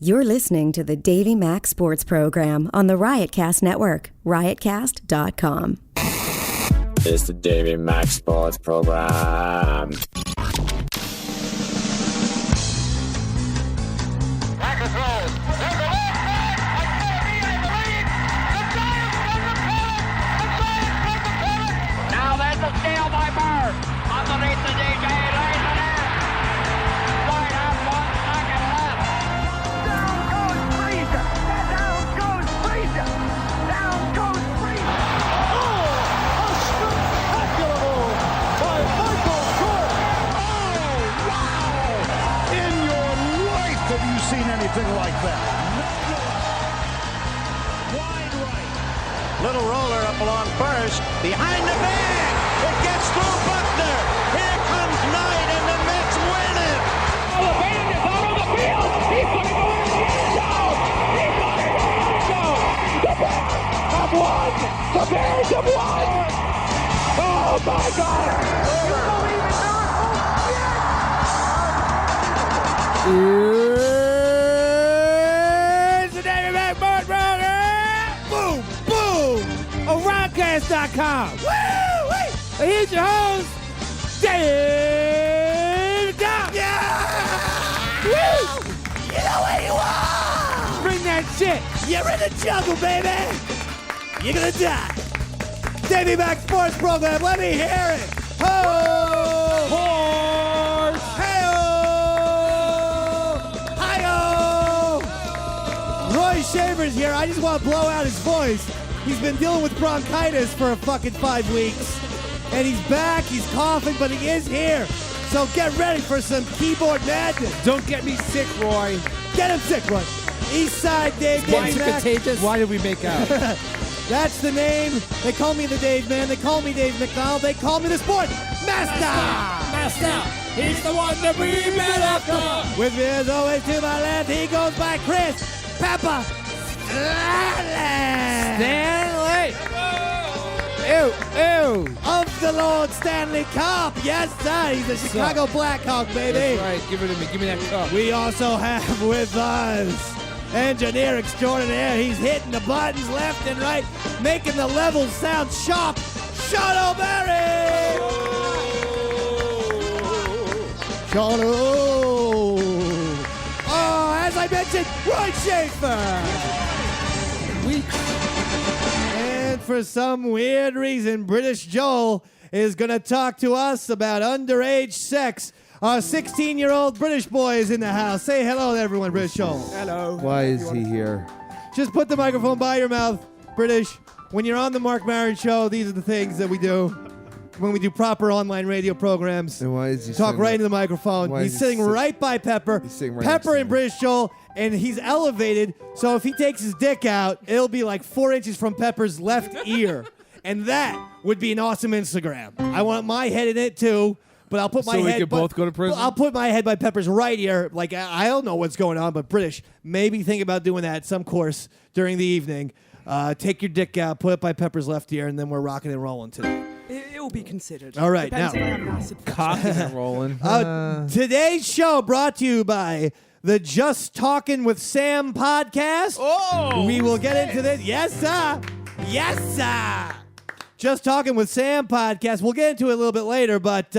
You're listening to the Davey Mac Sports Program on the Riotcast Network, riotcast.com. It's the Davey Mac Sports Program. Now there's a steal by Bird. Underneath the DJ, lays it in. Right out, 1 second left. Down goes Frazier. Down goes Frazier. Down goes Frazier. Oh, a spectacular move by Michael Jordan. Oh, wow. In your life have you seen anything like that? Wide right. Little roller up along first. Behind the bag. It gets through Buckner. Here comes Knight, and the Mets win it. Oh, the band is out on the field. He's going to go in the end zone. He's going to go in the end zone. The Bears have won. The Bears have won. Oh, my God. You believe in miracles? It's the Davey Mac Sports Program. Boom, boom. On Riotcast.com. Woo-wee. Here's your host, Dave Dow. Yeah. Woo. You know what you want. Bring that shit. You're in the jungle, baby. You're going to die. Davey Mac Sports Program. Let me hear it. Ho. Horse. Hey-o. Hi-o. Roy Shaver's here. I just want to blow out his voice. He's been dealing with bronchitis for a fucking 5 weeks. And he's back. He's coughing, but he is here. So get ready for some keyboard madness. Don't get me sick, Roy. Get him sick, Roy. East Side Dave. Why is it Mac. contagious? Why did we make out? That's the name. They call me the Dave Man. They call me Dave McDonald. They call me the Sport Master. He's the one that we met after. With me as always to my left, he goes by Chris Pepper Stanley. Ew. Of the Lord Stanley Cup. Yes, sir. He's a Chicago Blackhawk, baby. That's right. Give it to me. Give me that cup. We also have with us engineer extraordinaire. He's hitting the buttons left and right, making the levels sound sharp. Sean O'Barry! Sean Oh, as I mentioned, Roy Schaefer! And for some weird reason, British Joel is going to talk to us about underage sex. Our 16-year-old British boy is in the house. Say hello to everyone, British Joel. Hello. Why is he here? Just put the microphone by your mouth, British. When you're on the Mark Maron Show, these are the things that we do when we do proper online radio programs. And why is he Talk sitting right there? into the microphone. Why He's is he sitting right by Pepper. He's sitting right next Pepper to and me. British Joel, and he's elevated, so if he takes his dick out, it'll be like 4 inches from Pepper's left ear. And that would be an awesome Instagram. I want my head in it, too. But I'll put my So we head. could both go to prison? I'll put my head by Pepper's right ear. Like I don't know what's going on, but British, maybe think about doing that some course during the evening. Take your dick out, put it by Pepper's left ear, and then we're rocking and rolling today. It will be considered. All right, Depends now. if I have massive Cocking and rolling. Today's show brought to you by the Just Talking with Sam podcast. Oh, we will get into this. Yes, sir. Yes, sir. Just Talking with Sam podcast. We'll get into it a little bit later, but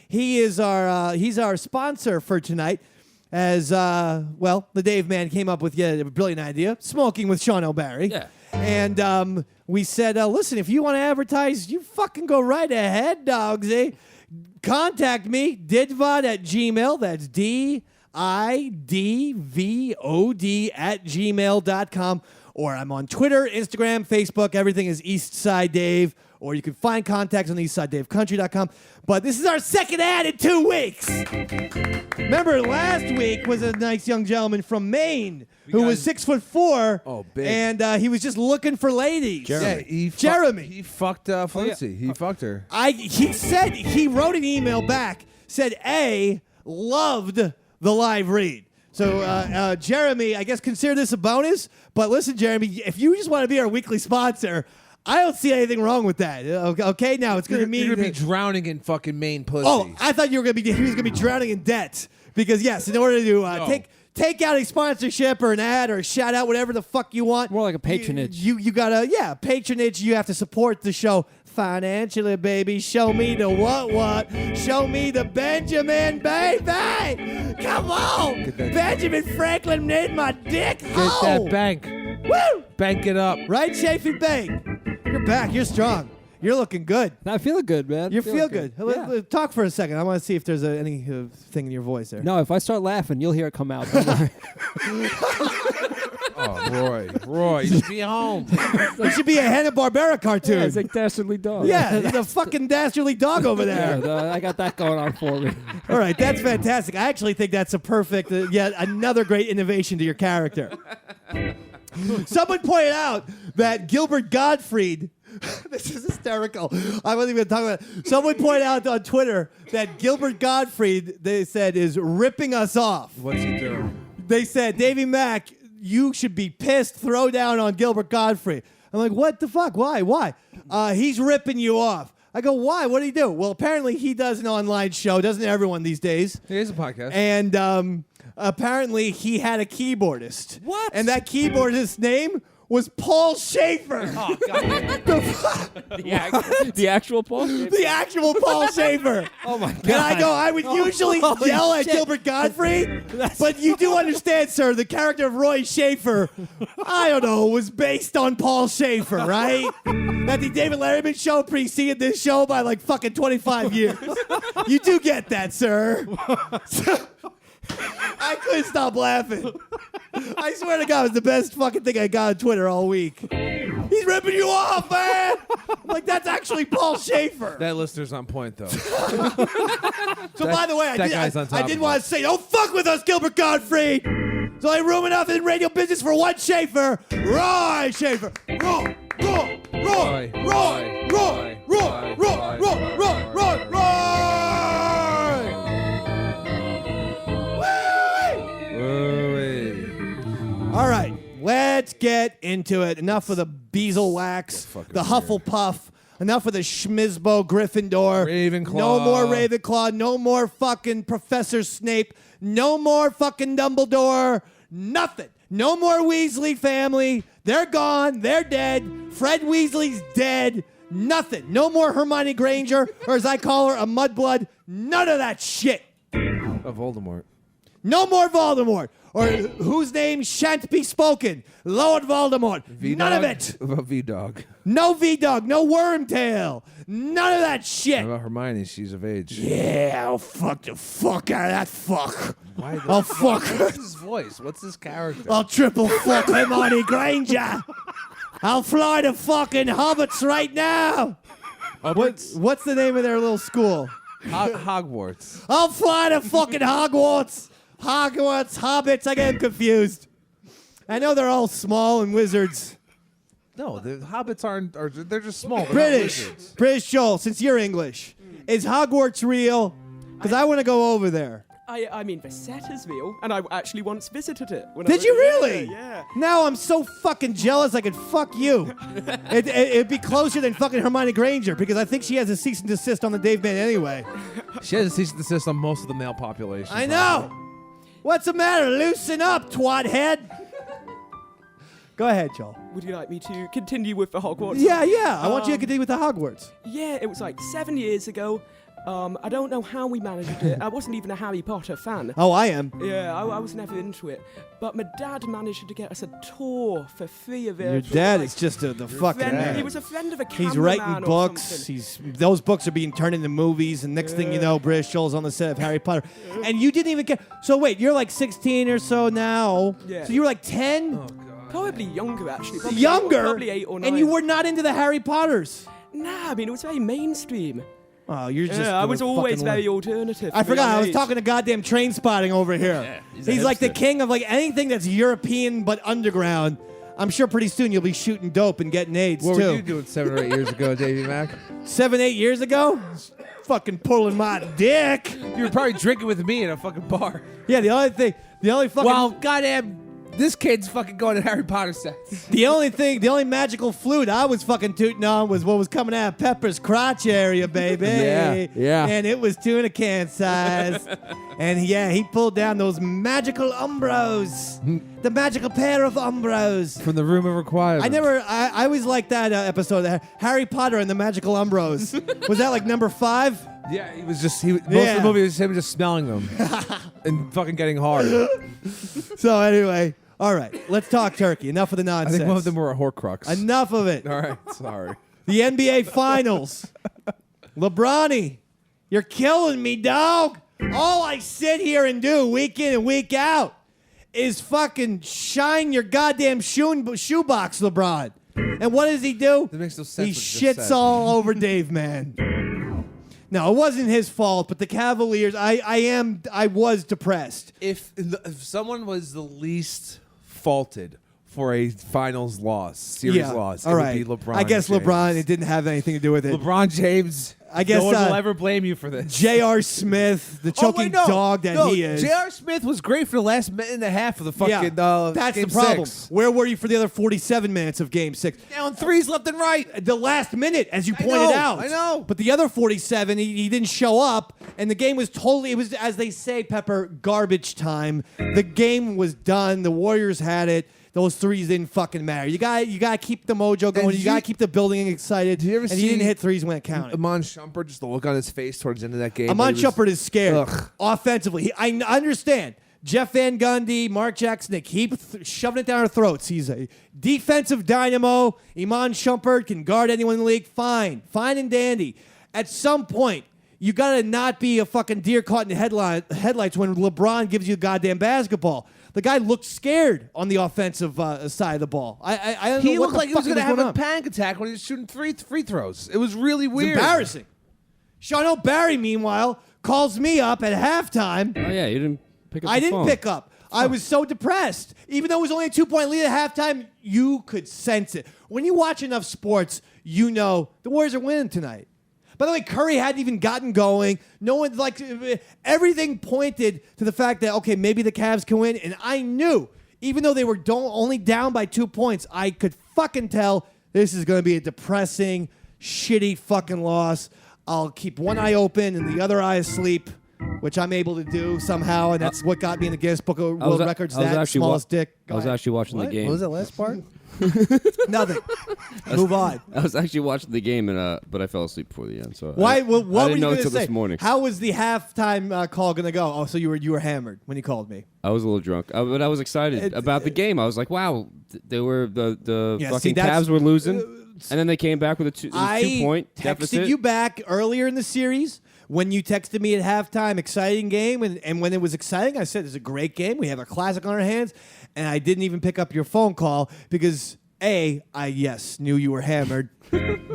he's our sponsor for tonight. As the Dave Man came up with a brilliant idea, smoking with Sean O'Barry. Yeah. And we said, listen, if you want to advertise, you fucking go right ahead, dogsy. Contact me, didvod@gmail. That's DIDVOD@gmail.com. Or I'm on Twitter, Instagram, Facebook. Everything is Eastside Dave. Or you can find contacts on eastsidedavecountry.com. But this is our second ad in 2 weeks. Remember, last week was a nice young gentleman from Maine who was 6'4". Oh, big. And he was just looking for ladies. Yeah, Jeremy. He fucked Felicity. He fucked her. He said, he wrote an email back, said, A, loved the live read. So, Jeremy, I guess consider this a bonus. But listen, Jeremy, if you just want to be our weekly sponsor, I don't see anything wrong with that. Okay, now it's going to mean You're going to be drowning in fucking Maine pussy. Oh, I thought he was going to be drowning in debt because yes, in order to take out a sponsorship or an ad or a shout out, whatever the fuck you want. More like a patronage. You gotta, patronage. You have to support the show financially, baby. Show me the what? Show me the Benjamin, baby. Come on. Benjamin Franklin made my dick. Get that bank. Woo! Bank it up. Right, Chafee Bank? You're back. You're strong. You're looking good. I feel good, man. You feel good. Yeah. Talk for a second. I want to see if there's anything in your voice there. No, if I start laughing, you'll hear it come out. Don't worry. Oh, Roy, you should be home. It should be a Hanna-Barbera cartoon. Yeah, it's like Dastardly Dog. Yeah, the fucking dastardly dog over there. Yeah, I got that going on for me. All right, that's fantastic. I actually think that's a perfect, yet another great innovation to your character. Someone pointed out that Gilbert Gottfried, this is hysterical. I wasn't even talking about it. Someone pointed out on Twitter that Gilbert Gottfried, they said, is ripping us off. What's he doing? They said, Davey Mac, you should be pissed. Throw down on Gilbert Gottfried. I'm like, what the fuck? Why? He's ripping you off. I go, why? What did he do? Well, apparently he does an online show. Doesn't everyone these days? He has a podcast. And apparently he had a keyboardist. What? And that keyboardist's name was Paul Schaefer. Oh, God. The actual Paul? The actual Paul Schaefer. Oh, my God. And I go, I would usually holy yell at shit. Gilbert Gottfried, but you do understand, sir, the character of Roy Schaefer, I don't know, was based on Paul Schaefer, right? That the David Letterman show preceded this show by like fucking 25 years. You do get that, sir. I couldn't stop laughing. I swear to God, it was the best fucking thing I got on Twitter all week. He's ripping you off, man. I'm like, that's actually Paul Schaefer. That listener's on point, though. So by the way, I did want to say, don't fuck with us, Gilbert Gottfried. So I room enough in radio business for one Schaefer, Roy Schaefer. Roy. All right, let's get into it. Enough of the beeswax, the Hufflepuff. Enough of the Schmizbo, Gryffindor. Ravenclaw. No more Ravenclaw. No more fucking Professor Snape. No more fucking Dumbledore. Nothing. No more Weasley family. They're gone. They're dead. Fred Weasley's dead. Nothing. No more Hermione Granger, or as I call her, a mudblood. None of that shit. Of Voldemort. No more Voldemort. Or whose name shan't be spoken. Lord Voldemort. None of it. What about V-Dog? No V-Dog. No Wormtail. None of that shit. What about Hermione? She's of age. Yeah, I'll fuck the fuck out of that fuck. Why I'll fuck her. What's his voice? What's his character? I'll triple fuck Hermione Granger. I'll fly to fucking Hobbits right now. What's the name of their little school? Hogwarts. I'll fly to fucking Hogwarts. Hogwarts, Hobbits, I get them confused. I know they're all small and wizards. No, the hobbits they're just small. They're not wizards. British Joel, since you're English, is Hogwarts real? Because I want to go over there. I mean, the set is real, and I actually once visited it. Did you really? Yeah. Now I'm so fucking jealous I could fuck you. It'd be closer than fucking Hermione Granger, because I think she has a cease and desist on the Dave Man anyway. She has a cease and desist on most of the male population. I know. What's the matter? Loosen up, twat head. Go ahead, Joel. Would you like me to continue with the Hogwarts? Yeah. I want you to continue with the Hogwarts. Yeah, it was like 7 years ago. I don't know how we managed it. I wasn't even a Harry Potter fan. Oh, I am. Yeah, I was never into it. But my dad managed to get us a tour for free of it. Your dad is just the fucking man. He was a friend of a cameraman. He's writing books. Something. Those books are being turned into movies, and next thing you know, British Joel's on the set of Harry Potter. And you didn't even get. So wait, you're like 16 or so now. Yeah. So you were like 10? Oh, God. Probably younger, actually. Probably Younger? Probably 8 or 9. And you were not into the Harry Potters. Nah, I mean, it was very mainstream. Oh, you're just. Yeah, I was gonna always fucking very lie. alternative. I for a forgot. young I was age. talking to goddamn Train Spotting over here. He's like the king of like anything that's European but underground. I'm sure pretty soon you'll be shooting dope and getting AIDS What too. were you doing 7 or 8 years ago, Davey Mac? 7, 8 years ago? Fucking pulling my dick. You were probably drinking with me in a fucking bar. Yeah, the only fucking. Well, goddamn This kid's fucking going to Harry Potter sets. The only magical flute I was fucking tooting on was what was coming out of Pepper's crotch area, baby. Yeah. And it was tuna can size. And yeah, he pulled down those magical umbros. The magical pair of umbros. From the Room of Requirement. I always liked that episode, Harry Potter and the Magical Umbros. Was that like number 5? Yeah, most of the movie was him just smelling them and fucking getting hard. So anyway, all right, let's talk turkey. Enough of the I nonsense. think one of them were a Horcrux. Enough of it. All right, sorry. The NBA Finals. LeBronny, you're killing me, dog. All I sit here and do week in and week out is fucking shine your goddamn shoebox, LeBron. And what does he do? That makes no sense He what you just shits said. all over Dave, man. No, it wasn't his fault, but the Cavaliers, I was depressed. If someone was the least faulted for a finals loss, series loss, all it right. would be LeBron I guess James. LeBron, it didn't have anything to do with it. LeBron James. I guess, no one will ever blame you for this. J.R. Smith, the choking dog that he is. J.R. Smith was great for the last minute and a half of the fucking that's game the problem. 6. Where were you for the other 47 minutes of Game 6? Down threes left and right. The last minute, as you I pointed know, out. I know. But the other 47, he didn't show up, and the game was totally, it was, as they say, Pepper, garbage time. The game was done. The Warriors had it. Those threes didn't fucking matter. You got to keep the mojo going. You got to keep the building excited. Did you ever and see he didn't hit threes when it counted. Amon Shumpert, just the look on his face towards the end of that game. Amon he was- Shumpert is scared Ugh. offensively. I understand. Jeff Van Gundy, Mark Jackson, they keep shoving it down our throats. He's a defensive dynamo. Iman Shumpert can guard anyone in the league. Fine and dandy. At some point, you got to not be a fucking deer caught in the headlights when LeBron gives you goddamn basketball. The guy looked scared on the offensive side of the ball. I don't know He what looked the like he was fuck going to have going a on. panic attack when he was shooting free throws. It was really It's weird. embarrassing. Sean O'Barry, meanwhile, calls me up at halftime. Oh yeah, you didn't pick up. I the didn't phone. pick up. I was so depressed. Even though it was only a 2-point lead at halftime, you could sense it. When you watch enough sports, you know the Warriors are winning tonight. By the way, Curry hadn't even gotten going. No one, like, everything pointed to the fact that, okay, maybe the Cavs can win. And I knew, even though they were only down by 2 points, I could fucking tell this is going to be a depressing, shitty fucking loss. I'll keep one eye open and the other eye asleep, which I'm able to do somehow, and that's what got me in the Guinness Book of World Records. That smallest dick. I was actually watching the game. What was that last part? Nothing. Move on. I was actually watching the game, but I fell asleep before the end. So Why? I What didn't were you know going to until say? this morning. How was the halftime call going to go? Oh, so you were hammered when you called me. I was a little drunk, but I was excited about the game. I was like, "Wow, they were the Yeah, fucking see, that's- Cavs were losing, and then they came back with a 2-point texted deficit." you back earlier in the series when you texted me at halftime, exciting game, and when it was exciting, I said it's a great game. We have a classic on our hands, and I didn't even pick up your phone call because A, I knew you were hammered,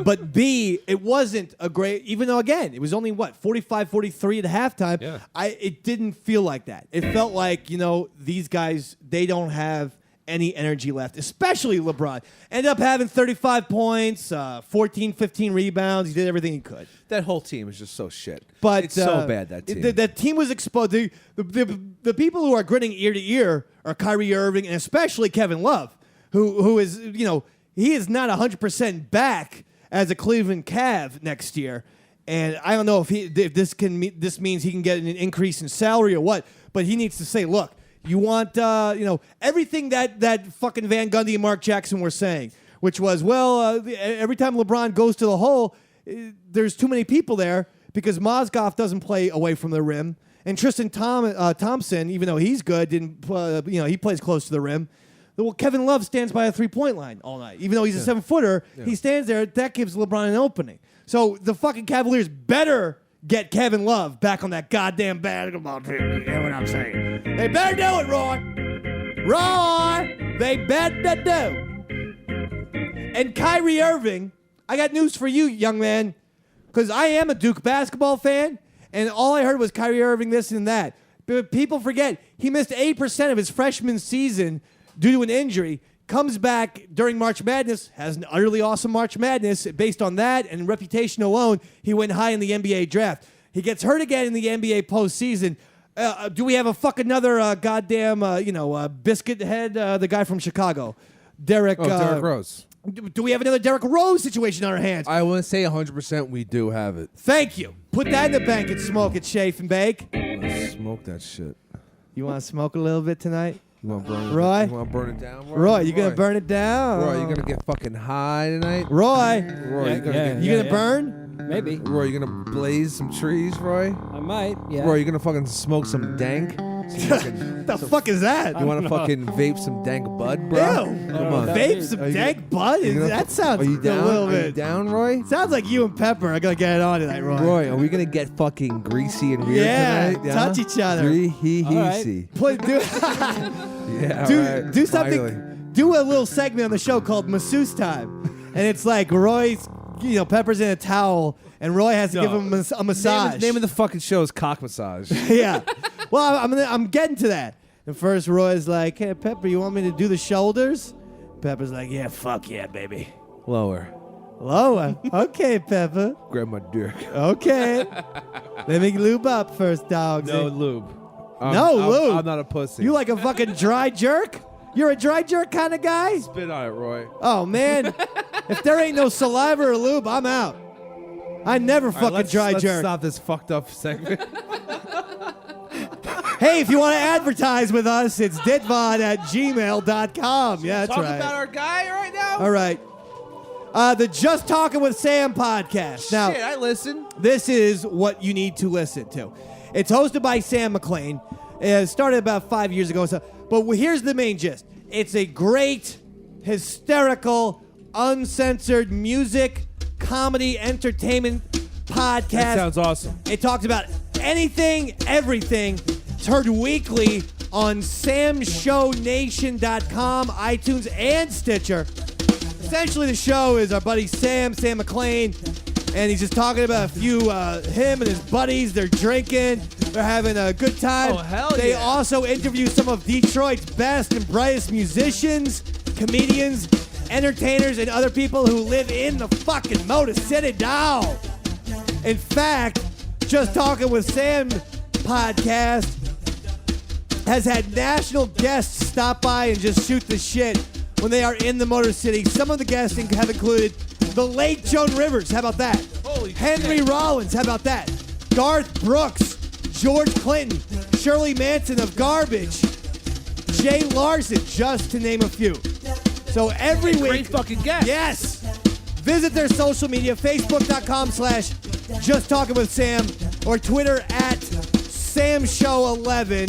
but B, it wasn't a great. Even though again, it was only 45-43 at halftime. Yeah. It didn't feel like that. It felt like these guys, they don't have any energy left, especially LeBron. Ended up having 35 points, 14, 15 rebounds. He did everything he could. That whole team is just so shit. But it's so bad, that team. That team was exposed. The people who are grinning ear to ear are Kyrie Irving and especially Kevin Love, who is, he is not 100% back as a Cleveland Cav next year. And I don't know if this means he can get an increase in salary or what, but he needs to say, look, you want, everything that fucking Van Gundy and Mark Jackson were saying, which was, every time LeBron goes to the hole, there's too many people there because Mozgov doesn't play away from the rim. And Tristan Thompson, even though he's good, didn't, he plays close to the rim. Well, Kevin Love stands by a 3-point line all night. Even though he's a 7-footer, he stands there. That gives LeBron an opening. So the fucking Cavaliers better get Kevin Love back on that goddamn basketball team. You know what I'm saying? They better do it, Roy. Roy, they better do. And Kyrie Irving, I got news for you, young man, because I am a Duke basketball fan, and all I heard was Kyrie Irving this and that. But people forget, he missed 8% of his freshman season due to an injury, comes back during March Madness, has an utterly awesome March Madness. Based on that and reputation alone, he went high in the NBA draft. He gets hurt again in the NBA postseason. Do we have a fuck another goddamn biscuit head? The guy from Chicago, Derek. Derek Rose. Do we have another Derek Rose situation on our hands? I want to say 100% we do have it. Thank you. Put that in the bank and smoke it, chafe and bake. Let's smoke that shit. You want to smoke a little bit tonight? You want to burn it? Roy? You want to burn it down, Roy? Roy, you gonna burn it down? Roy, you gonna get fucking high tonight? Roy, Roy, you gonna burn? Maybe. Roy, you gonna blaze some trees, Roy? I might. Yeah. Roy, you gonna fucking smoke some dank? What the fuck is that? You want to fucking vape some dank bud, bro? Ew. Come on. Vape some dank bud? That sounds Are you down? a little Are bit. you down, Roy? Sounds like you and Pepper are gonna get it on tonight, Roy. Roy, are we gonna get fucking greasy and weird Yeah, tonight? touch each other. He. Yeah, do something. Finally. Do a little segment on the show called Masseuse Time, and it's like Roy's, Pepper's in a towel, and Roy has to give him a massage. Name of the fucking show is Cock Massage. Yeah. Well, I'm getting to that. And first, Roy's like, "Hey, Pepper, you want me to do the shoulders?" Pepper's like, "Yeah, fuck yeah, baby." Lower. Lower. Okay, Pepper. Grab my dick. Okay. Let me lube up first, dogs. No lube. No lube. I'm not a pussy. You like a fucking dry jerk? You're a dry jerk kind of guy? Spit on it, Roy. Oh, man. If there ain't no saliva or lube, I'm out. I never fucking Let's jerk. stop this fucked up segment. Hey, if you want to advertise with us, it's ditvod@gmail.com. Yeah, that's Talk right. about our guy right now? All right. The Just Talking with Sam podcast. Now, Shit, I listen. this is what you need to listen to. It's hosted by Sam McLean. It started about 5 years ago. But here's the main gist. It's a great, hysterical, uncensored music, comedy, entertainment podcast. That sounds awesome. It talks about anything, everything. It's heard weekly on samshownation.com, iTunes, and Stitcher. Essentially, the show is our buddy Sam McLean, and he's just talking about a few, him and his buddies. They're drinking. They're having a good time. Oh, hell They yeah. also interview some of Detroit's best and brightest musicians, comedians, entertainers, and other people who live in the fucking Motor City now. In fact, Just Talking with Sam podcast has had national guests stop by and just shoot the shit when they are in the Motor City. Some of the guests have included the late Joan Rivers. How about that? Holy Henry shit. Rollins. How about that? Garth Brooks, George Clinton, Shirley Manson of Garbage, Jay Larson, just to name a few. So every week, Great fucking guest. yes, visit their social media, facebook.com/Just Talking with Sam, or Twitter @SamShow11,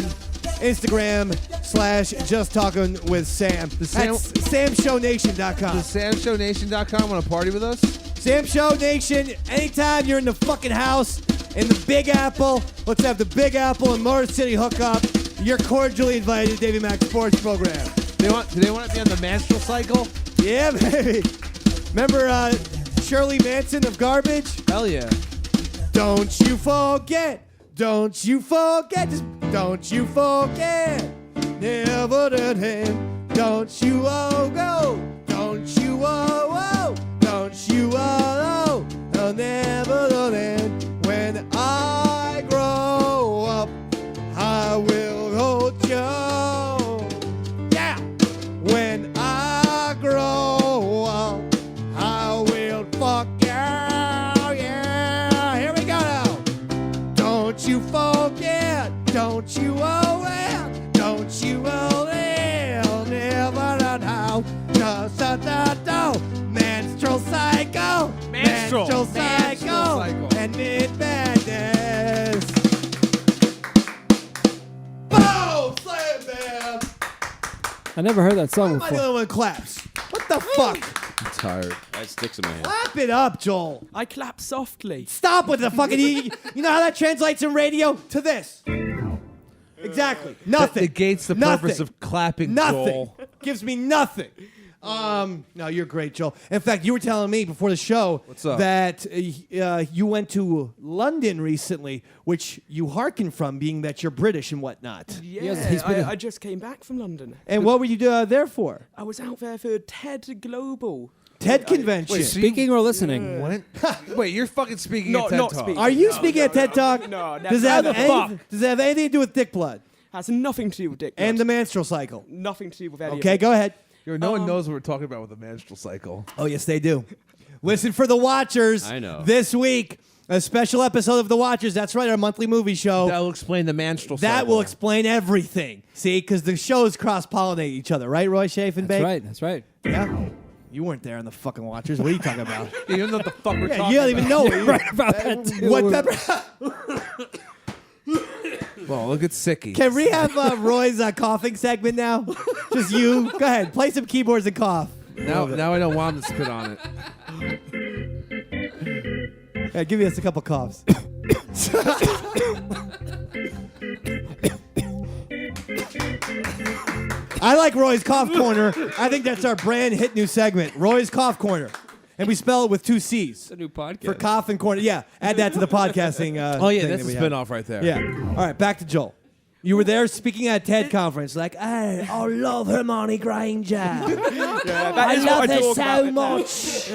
Instagram /Just Talking with Sam. That's SamShowNation.com. SamShowNation.com want to party with us? Sam Show Nation, anytime you're in the fucking house in the Big Apple, let's have the Big Apple and Motor City hookup. You're cordially invited to Davey Mac Sports Program. Do they want to be on the menstrual cycle? Yeah, baby. Remember Shirley Manson of Garbage? Hell yeah. Don't you forget, just don't you forget, never the hand, don't you go, don't you don't you never the hand. When I grow up, I will hold you. Yeah. When I grow up, I will fuck you. Yeah. Here we go now. Don't you forget, don't you don't you never know. Just menstrual cycle, menstrual cycle, and mid-madness. Boom! Slam bam! I never heard that song Why am I the before. only one claps? What the fuck? I'm tired. That sticks in my head. Clap it up, Joel. I clap softly. Stop with the fucking. You know how that translates in radio? To this. Exactly. Nothing. That negates the Nothing. purpose of clapping, Nothing. Joel. Gives me nothing. No, you're great, Joel. In fact, you were telling me before the show What's up? that you went to London recently, which you hearken from, being that you're British and whatnot. Yeah, he's been I just came back from London. And what were you there for? I was out there for TED Global. TED convention. Wait, Speaking or listening? Wait, you're fucking speaking No, at TED not Talk. speaking. Are you speaking at TED Talk? No, never. Does it How have anything to do with dick blood Has nothing to do with dick. and blood. the menstrual cycle? Nothing to do with any Okay, of it. go ahead. No one knows what we're talking about with the menstrual cycle. Oh, yes, they do. Listen for the Watchers. I know. This week, a special episode of The Watchers. That's right, our monthly movie show. That will explain the menstrual cycle. That will explain everything. See, because the shows cross-pollinate each other, right, Roy Schaefen? That's right. That's right. Yeah. You weren't there on the fucking Watchers. What are you talking about? You don't know what the fuck we're Yeah, talking you don't even know Right about that too. what pepper. Well, look at Sicky. Can we have Roy's coughing segment now? Just you. Go ahead. Play some keyboards and cough. Now I don't want him to spit on it. Yeah, give us a couple coughs. I like Roy's Cough Corner. I think that's our brand hit new segment, Roy's Cough Corner. And we spell it with 2 C's. It's a new podcast. For cough and corner. Yeah, add that to the podcasting. Oh, yeah, thing that's that a we have. spin-off right there. Yeah. All right, back to Joel. You were there speaking at a TED conference, like, hey, I love Hermione Granger. I love her so much.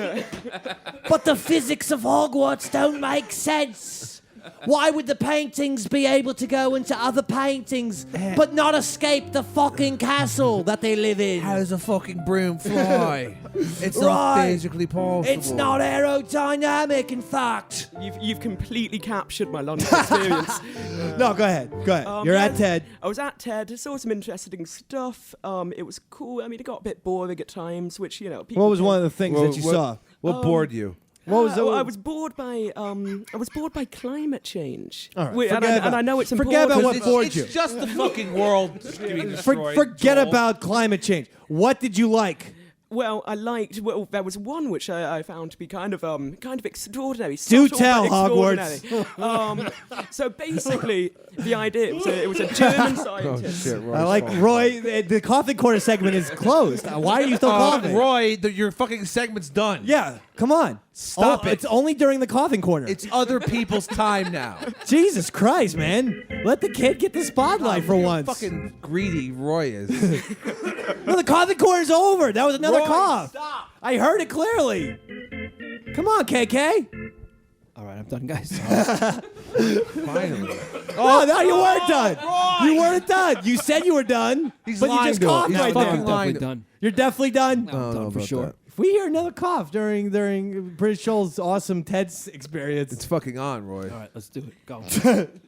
But the physics of Hogwarts don't make sense. Why would the paintings be able to go into other paintings but not escape the fucking castle that they live in? How does a fucking broom fly? It's Right. not physically possible. It's not aerodynamic, in fact. You've completely captured my London experience. No, go ahead. Go ahead. You're yeah, at TED. I was at TED. Saw some interesting stuff. It was cool. I mean, it got a bit boring at times, which people. What was one of the things that you saw? What bored you? What was I was bored by climate change. All right, Wait, and forget I know it's important. forget about what It's, bored it's you. just the fucking world being destroyed. Forget Joel. about climate change. What did you like? Well, I liked. Well, there was one which I found to be kind of extraordinary. Do subtle, tell, but Hogwarts. So basically, the idea it was a German scientist. Shit, Roy. I like Roy. The coughing corner segment is closed. Why are you still coughing? Roy, your fucking segment's done. Yeah, come on. Stop it. It's only during the coughing corner. It's other people's time now. Jesus Christ, man. Let the kid get the spotlight for You're once. fucking greedy Roy is. No, the coughing corner's over. That was another Roy, cough. stop. I heard it clearly. Come on, KK. All right, I'm done, guys. Finally. Oh, no, you weren't done. You weren't done. You said you were done, He's but you lying just to us. coughed He's right fucking there. I'm lying. definitely done. You're definitely done. I'm done for about sure. that. If we hear another cough during British Joel's awesome TED's experience, It's fucking on, Roy. All right, let's do it. Go.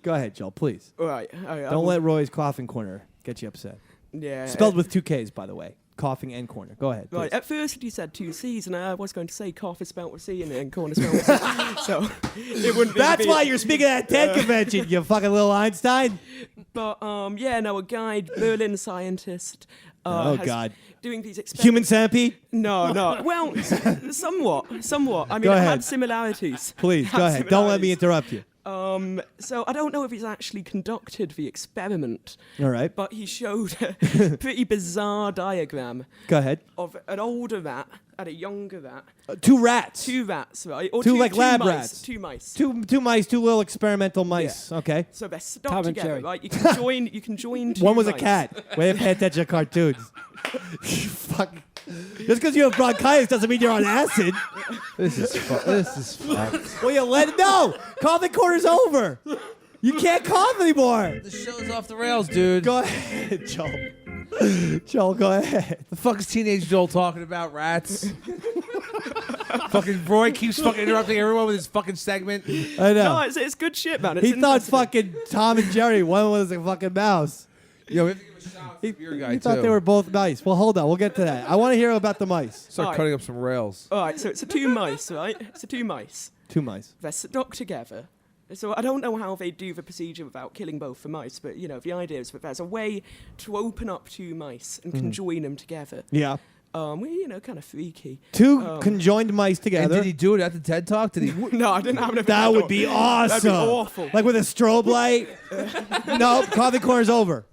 go ahead, Joel, please. All right. Don't let Roy's coughing corner get you upset. Yeah. Spelled with 2 Ks, by the way. Coughing and corner. Go ahead. Right, please. at first you said 2 C's, and I was going to say cough is spelled with C and corner spelled with C. So it wouldn't be. That's why you're speaking at that TED convention, you fucking little Einstein. But a guy, Berlin scientist. Oh, has God. Doing these experiments. Human centipede? No. Well, somewhat. I mean, Go it ahead. had similarities. Please, go Had ahead. Don't let me similarities. interrupt you. So I don't know if he's actually conducted the experiment. All right. But he showed a pretty bizarre diagram Go ahead. of an older rat and a younger rat. 2 rats. 2 rats, right? Or Two like lab mice, rats. 2 mice. Two mice, 2 little experimental mice. Okay. So they're stuck Tom and together, Jerry. right? You can join 2 One was a mice. cat. Way to pay attention to cartoons. Fuck. Just because you have bronchitis doesn't mean you're on acid. This is fucked. Well, you let it know. Coughing corner's over. You can't cough anymore. The show's off the rails, dude. Go ahead, Joel. Joel, go ahead. The fuck is teenage Joel talking about? Rats. Fucking Roy keeps fucking interrupting everyone with his fucking segment. I know. No, it's good shit, man. It's He thought interesting. fucking Tom and Jerry, one was a fucking mouse. Yo, we have to give a shout out to the beer guy He thought too. they were both mice. Well, hold on. We'll get to that. I want to hear about the mice. Start Alright. cutting up some rails. All right, so it's 2 mice, right? It's 2 mice. 2 mice. They're stuck together. So I don't know how they do the procedure without killing both the mice, but the idea is that there's a way to open up 2 mice and conjoin them together. Yeah. Kind of freaky. 2 conjoined mice And together. did he do it at the TED Talk? Did he? No, I didn't have enough. That would be awesome. That'd be awful. Like with a strobe light. No, coughing corner's over.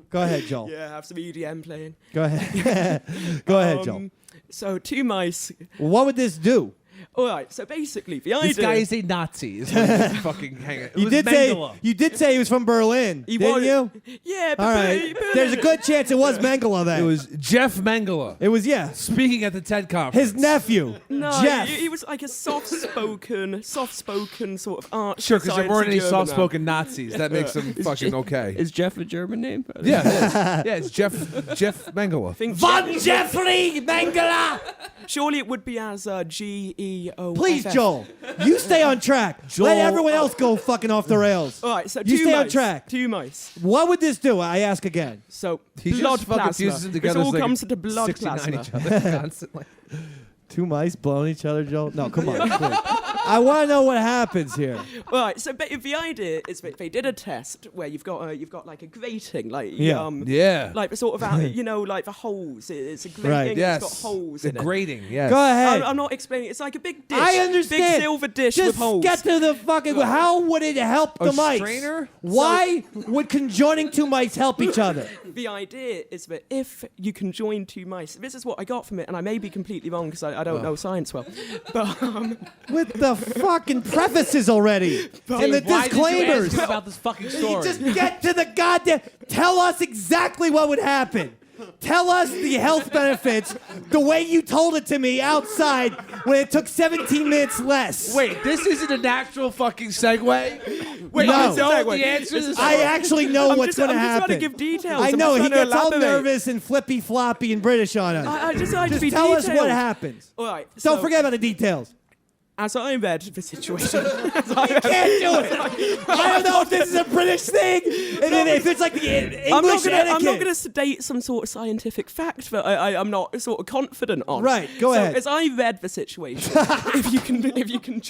Go ahead, Joel. Yeah, have some EDM playing. Go ahead. Go ahead, Joel. So 2 mice. What would this do? All right, so basically, the idea... This guy is a Nazi. Is what he's fucking hanging. It You was did Mengele. say he was from Berlin, didn't was- you? Yeah, but... All right. There's a good chance it was Mengele then. It was Jeff Mengele. It was, yeah. Speaking at the TED conference. His nephew, No, Jeff. he was like a soft-spoken sort of art. Sure, because there weren't any German man. soft-spoken Nazis. That makes him fucking okay. Is Jeff a German name? Yeah, it is. Yeah, it's Jeff Mengele. Think Von Jeffrey Mengele! Surely it would be as G-E-O. Please, Joel, you stay on track. Let everyone else go fucking off the rails. All right, so You two stay on mice. track. 2 mice. What would this do? I ask again. So He blood just fucking plasma. fuses them This together. all so they comes can into blood 69 plasma. each other constantly. 2 mice blowing each other, Joel? No, come on. Please. I want to know what happens here. Right, so the idea is that they did a test where you've got like a grating, like Yeah. Yeah. like the sort of out, like the holes. It's a grating. Right. Yes. It's got holes The in it. grating, yes. Go ahead. I'm not explaining. It's like a big dish. I understand. Big silver dish Just with holes. get to the fucking. How would it help the A mice? strainer? Why would conjoining 2 mice help each other? The idea is that if you can join 2 mice, this is what I got from it, and I may be completely wrong because I don't know science well, but With the fucking prefaces already and the Why did you disclaimers. ask him about this fucking story? Just get to the goddamn. Tell us exactly what would happen. Tell us the health benefits the way you told it to me outside when it took 17 minutes less. Wait, this isn't a natural fucking segue? Wait, No. you know the answer to this? I actually know what's going to I'm just happen. trying to give details. I I'm know just he trying to gets all elaborate. nervous and flippy floppy and British on us. I just like to Just be tell us detailed. what happens. All right. Don't so, forget about the details. As I read the situation, Can't do it. I don't know if this is a British thing, and then if it's like the I'm English not etiquette. going to state some sort of scientific fact that I'm not sort of confident on. Right, go ahead. As I read the situation, if you can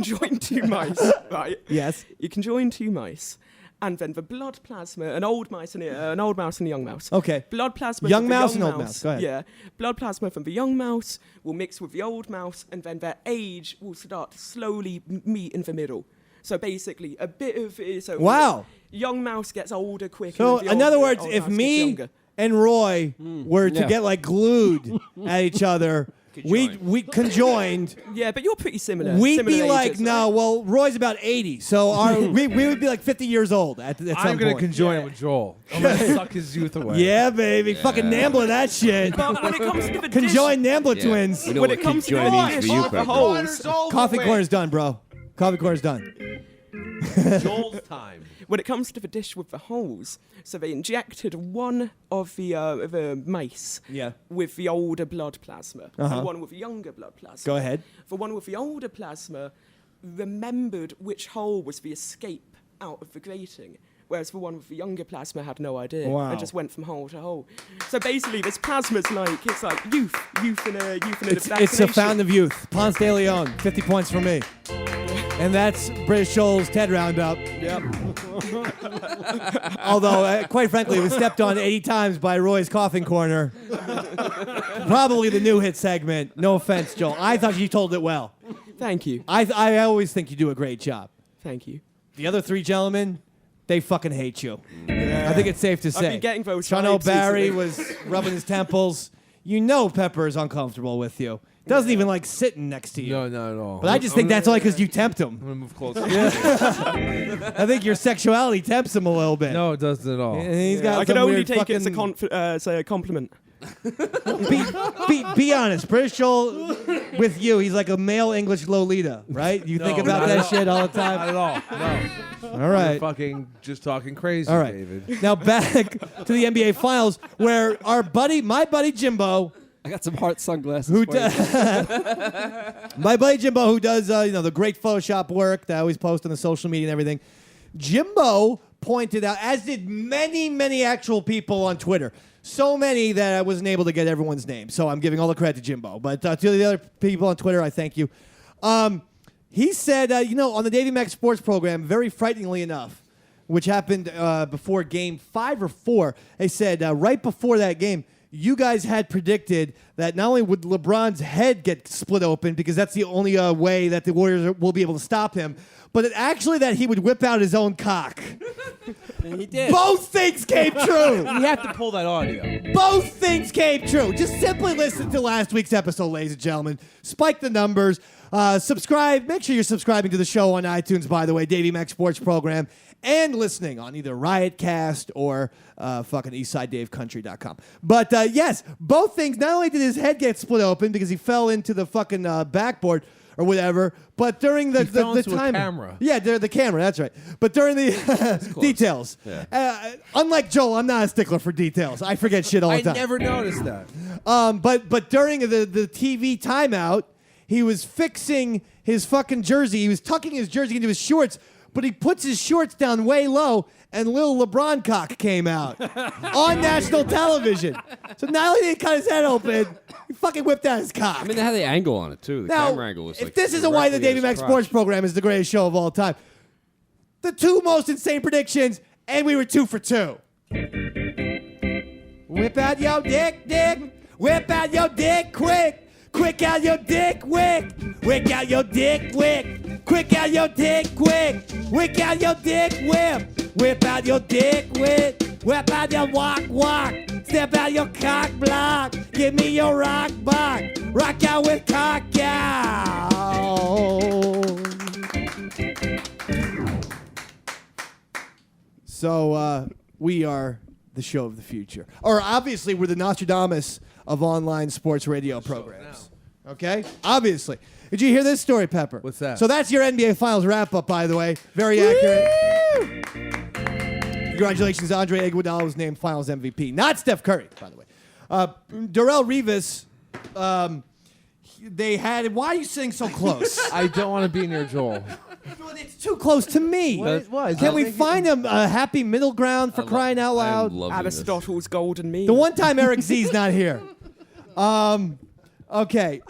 join 2 mice, right? Yes. You can join 2 mice. And then the blood plasma, an old mouse and a young mouse. Okay. Blood plasma. Young from the mouse young and old mouse. Go ahead. Yeah. Blood plasma from the young mouse will mix with the old mouse, and then their age will start to slowly meet in the middle. So basically, a bit of Wow. Young mouse gets older quicker. So, and the in other old words, mouse if gets me younger. and Roy were to Yeah. get like glued at each other, we conjoined. Yeah, but you're pretty similar. We'd similar be like, ages, no, right? well, Roy's about 80, so we would be like 50 years old at some I'm going to point. conjoin with Joel. I'm going to suck his youth away. Yeah, baby. Fucking Nambler that shit. But when it comes to the Conjoin Nambler Yeah. twins. We know When what it comes to conjoining the means dish for you, of the Pepper. holes, Coffee corner's done, bro. Coffee corner's done. Joel's time. when it comes to the dish with the holes, so they injected one of the mice Yeah. with the older blood plasma and one with the younger blood plasma. Go ahead. The one with the older plasma remembered which hole was the escape out of the grating, whereas the one with the younger plasma had no idea Wow. and just went from hole to hole. So basically, this plasma's like youth in a It's a fountain of youth. Ponce de Leon, 50 points for me. And that's British Joel's TED Roundup. Yep. Although, quite frankly, it was stepped on 80 times by Roy's Coughing Corner. Probably the new hit segment. No offense, Joel. I thought you told it well. Thank you. I always think you do a great job. Thank you. The other 3 gentlemen, they fucking hate you. I think it's safe to say. been getting those Sean vibes O'Barry recently. was rubbing his temples. You know Pepper is uncomfortable with you. Doesn't even like sitting next to you. No, not at all. But I just think that's only because you tempt him. I'm going to move closer. I think your sexuality tempts him a little bit. No, it doesn't at all. And he's got I can some only weird take it as a fucking- say a compliment. be honest. British Joel, with you, he's like a male English Lolita, right? You think No, about not that at all. shit all the Not time? at all. No. All You're right. fucking just talking crazy, All right. David. Now back to the NBA Finals, where my buddy Jimbo, I got some heart sunglasses. who for you. my buddy Jimbo, who does the great Photoshop work that I always post on the social media and everything. Jimbo pointed out, as did many actual people on Twitter. So many that I wasn't able to get everyone's name. So I'm giving all the credit to Jimbo. But to the other people on Twitter, I thank you. He said, on the Davey Mac Sports Program, very frighteningly enough, which happened before Game 5 or 4, they said right before that game, you guys had predicted that not only would LeBron's head get split open, because that's the only way that the Warriors will be able to stop him, but actually that he would whip out his own cock. And he did. Both things came true. We have to pull that audio. Both things came true. Just simply listen to last week's episode, ladies and gentlemen. Spike the numbers. Subscribe. Make sure you're subscribing to the show on iTunes, by the way, Davey Mac Sports Program, and listening on either Riotcast or fucking EastsideDaveCountry.com. But yes, both things. Not only did his head get split open because he fell into the fucking backboard or whatever, but during the fell into a time, camera. Yeah, the camera. That's right. But during the details, unlike Joel, I'm not a stickler for details. I forget shit all the I time. never noticed that. But during the TV timeout, he was fixing his fucking jersey. He was tucking his jersey into his shorts, but he puts his shorts down way low, and little LeBron cock came out on national television. So not only did he cut his head open, he fucking whipped out his cock. I mean, they had the angle on it too. The Now, camera angle was if like. this isn't why the directly at Davey his Mac crotch. Sports Program is the greatest show of all time, the two most insane predictions, and we were 2 for 2. Whip out your dick, dick. Whip out your dick, quick. Quick out your dick, wick. Wick out your dick, wick. Quick out your dick, quick. Wick out your dick, whip. Whip out your dick, whip. Whip out your walk, walk. Step out your cock block. Give me your rock box. Rock out with cock out. So we are the show of the future. Or obviously we're the Nostradamus of online sports radio programs. Okay? Obviously. Did you hear this story, Pepper? What's that? So that's your NBA Finals wrap-up, by the way. Very accurate. Congratulations, Andre Iguodala was named Finals MVP. Not Steph Curry, by the way. Darrell Revis, they had... Why are you sitting so close? I don't want to be near Joel. Well, it's too close to me. What? Can we find a happy middle ground for crying out loud? I'm loving this. Aristotle's golden mean. The one time Eric Z's not here. Okay.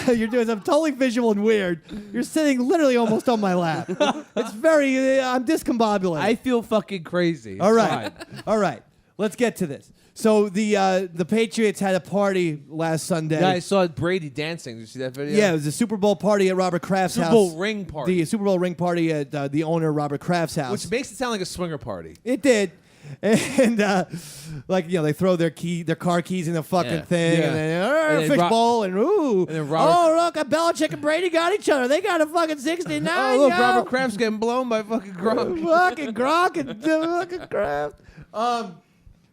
You're doing something totally visual and weird. You're sitting literally almost on my lap. It's very... I'm discombobulated. I feel fucking crazy. All right. All right. Let's get to this. So the Patriots had a party last Sunday. Yeah, I saw Brady dancing. Did you see that video? Yeah, it was a Super Bowl party at Robert Kraft's Super house. Bowl ring party. The Super Bowl ring party at the owner Robert Kraft's house. Which makes it sound like a swinger party. It did. And they throw their car keys in the fucking thing, Yeah. and then And then fishbowl, and ooh, and then Robert- oh look, Belichick and Brady got each other. They got a fucking 69. Oh, look, yo. Robert Kraft's getting blown by fucking Gronk. fucking Gronk and fucking Kraft.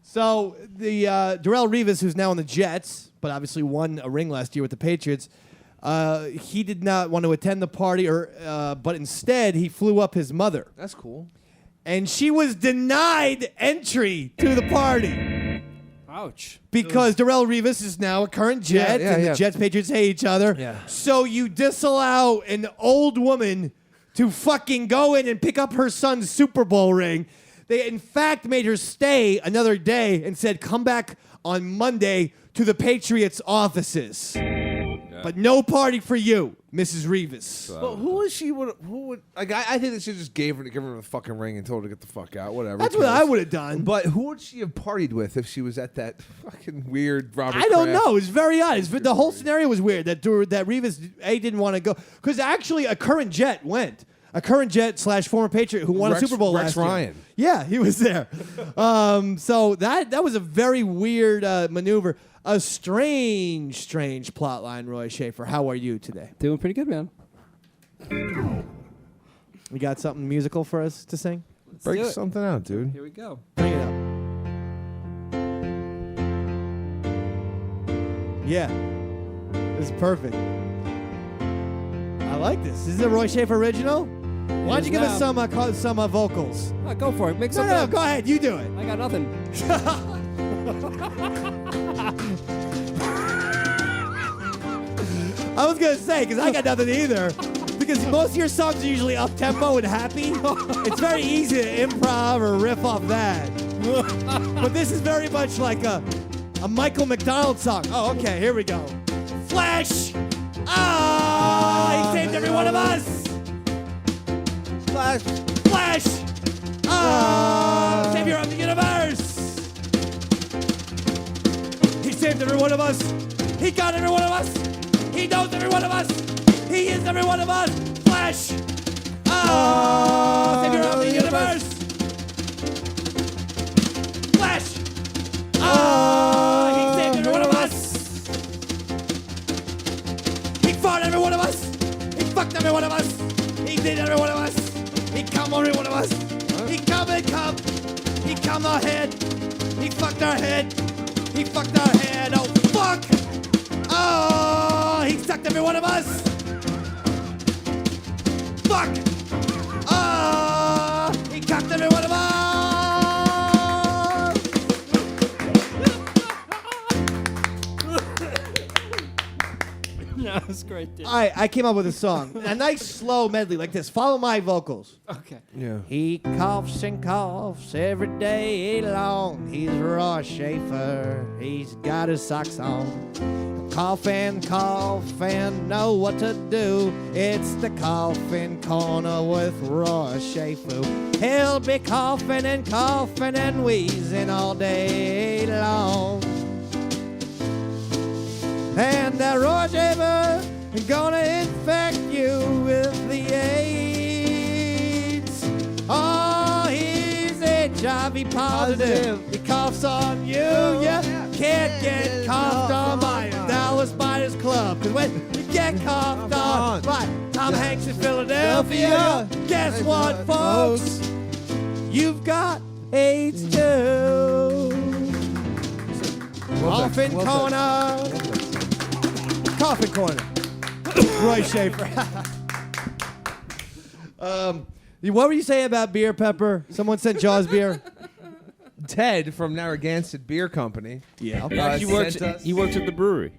So the Darrell Revis, who's now on the Jets, but obviously won a ring last year with the Patriots, he did not want to attend the party, but instead he flew up his mother. That's cool. And she was denied entry to the party Ouch. because Darrell Revis is now a current Jet, Yeah, and yeah. the Jets Patriots hate each other. Yeah. So you disallow an old woman to fucking go in and pick up her son's Super Bowl ring. They, in fact, made her stay another day and said, come back on Monday to the Patriots' offices. But no party for you, Mrs. Revis. But who was she? Who would? Like, I think that she just gave her the fucking ring and told her to get the fuck out. Whatever. That's who what cares? I would have done. But who would she have partied with if she was at that fucking weird Robert? I don't Kraft? know. It's very odd. The whole scenario was weird. That Revis didn't want to go because actually a current Jet went. A current Jet / former Patriot who won a Super Bowl Rex last Ryan. year. Yeah, he was there. So that was a very weird maneuver. A strange plot line, Roy Schaefer. How are you today? Doing pretty good, man. You got something musical for us to sing? Break do it. something out, dude. Here we go. Bring it up. Yeah. This is perfect. I like this. This is a Roy Schaefer original? Why don't you give us some vocals? Go for it. Mix No, up no, that. go ahead. You do it. I got nothing. I was going to say, because I got nothing either. Because most of your songs are usually up-tempo and happy. It's very easy to improv or riff off that. But this is very much like a Michael McDonald song. Oh, okay, here we go. Flash! Ah, he saved every one of us! Flash. Flash! Ah, savior of the universe! He saved every one of us. He got every one of us. He knows every one of us. He is every one of us. Flash! Ah, savior of the universe! Oh, he saved every one of us. He fought every one of us. He fucked every one of us. He did every one of us. He come every one of us. He come and come. He come our head. He fucked our head. He fucked our head. Oh, fuck. Oh, he sucked every one of us. Fuck. Oh, he cocked every one of us. That was great, dude. I came up with a song. A nice slow medley like this. Follow my vocals. Okay. Yeah. He coughs and coughs every day long. He's Ross Schaefer. He's got his socks on. Cough and know what to do. It's the Coughing Corner with Ross Schaefer. He'll be coughing and wheezing all day long. And that Ross Schaefer is gonna infect you with the AIDS. Oh, he's HIV positive. He coughs on you. You can't get coughed on by Dallas Buyers Club. Cause when you get coughed on by Tom Hanks in Philadelphia, guess what, folks? You've got AIDS too. Coughing Corner. Coughing Corner. Roy Schaefer. What were you saying about beer, Pepper? Someone sent Jaws beer. Ted from Narragansett Beer Company. Yeah. He works at the brewery.